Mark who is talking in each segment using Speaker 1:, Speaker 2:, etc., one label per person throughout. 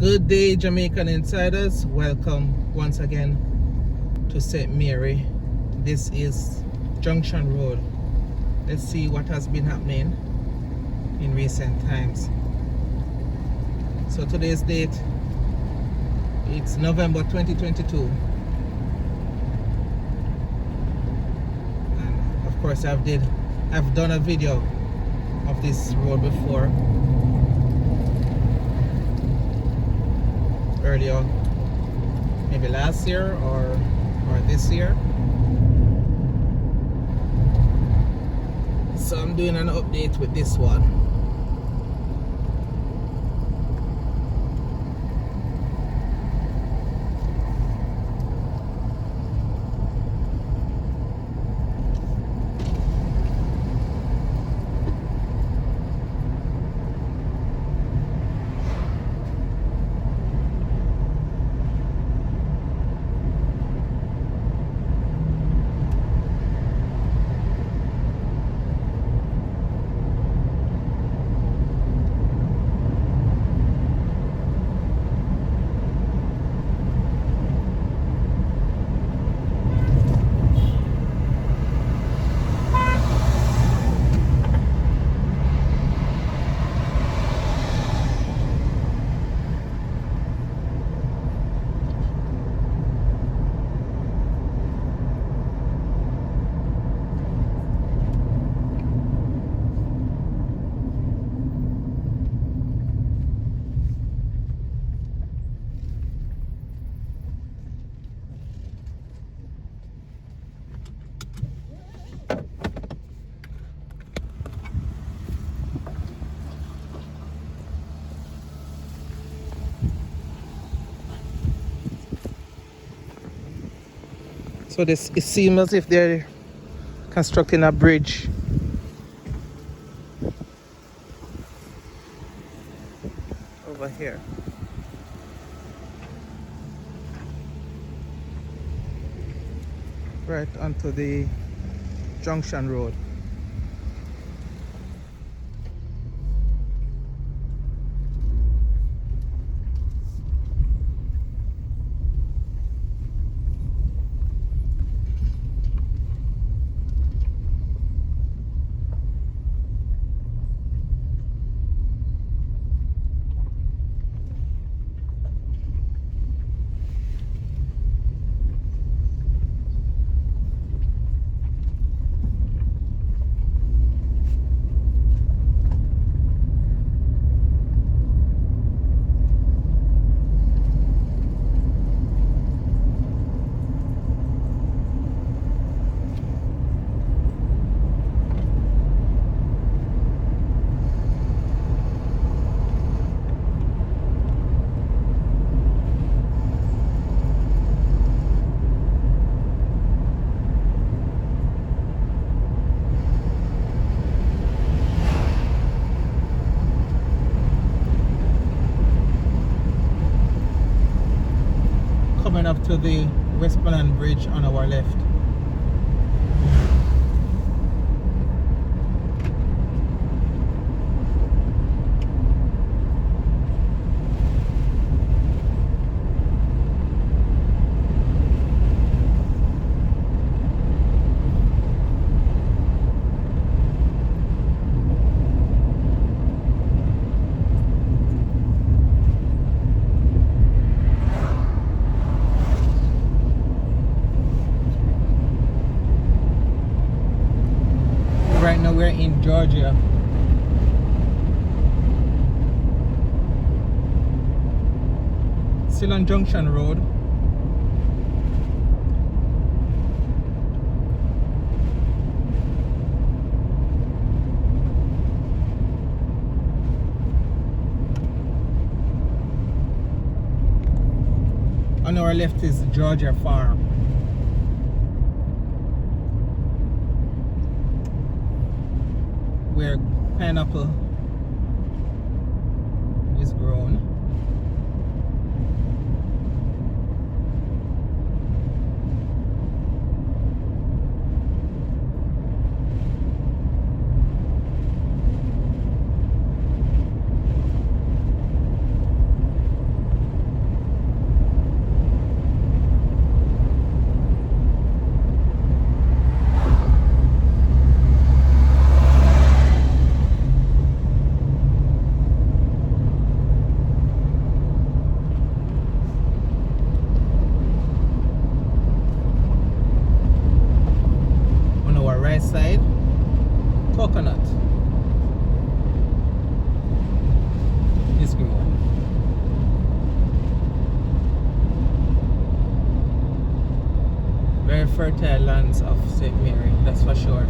Speaker 1: Good day, Jamaican insiders. Welcome once again to St. Mary. This is Junction Road. Let's see what has been happening in recent times. So today's date, it's November 2022. And of course I've done a video of this road before. Earlier, maybe last year or this year. So I'm doing an update with this one. So it seems as if they're constructing a bridge over here. Right onto the Junction Road. Coming up to the Westmoreland Bridge on our left. Right now we're in Georgia. Still on Junction Road. On our left is Georgia Farm. Where pineapple is grown. fertile lands of St. Mary, that's for sure.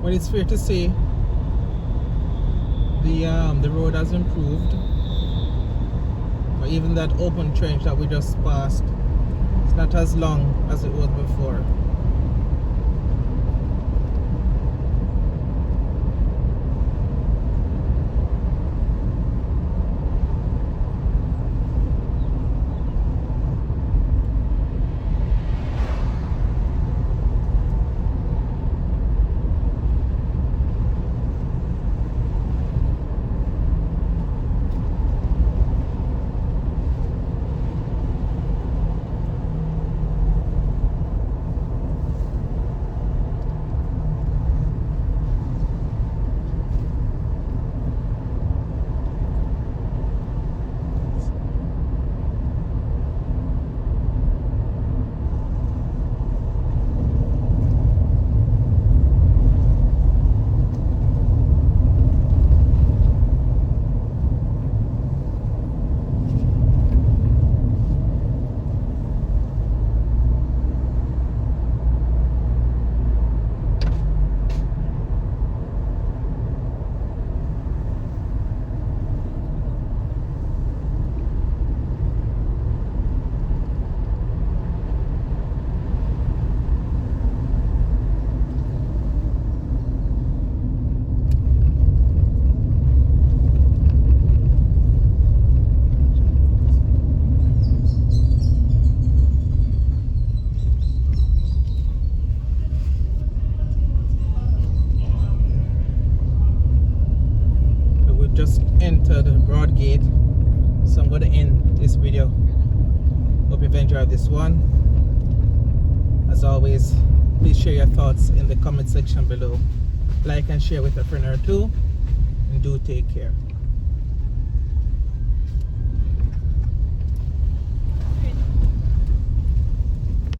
Speaker 1: But it's fair to say the road has improved. But even that open trench that we just passed, it's not as long as it was before. Just entered Broadgate, so I'm going to end this video. Hope you've enjoyed this one. As always, please share your thoughts in the comment section below. Like and share with a friend or two, and do take care.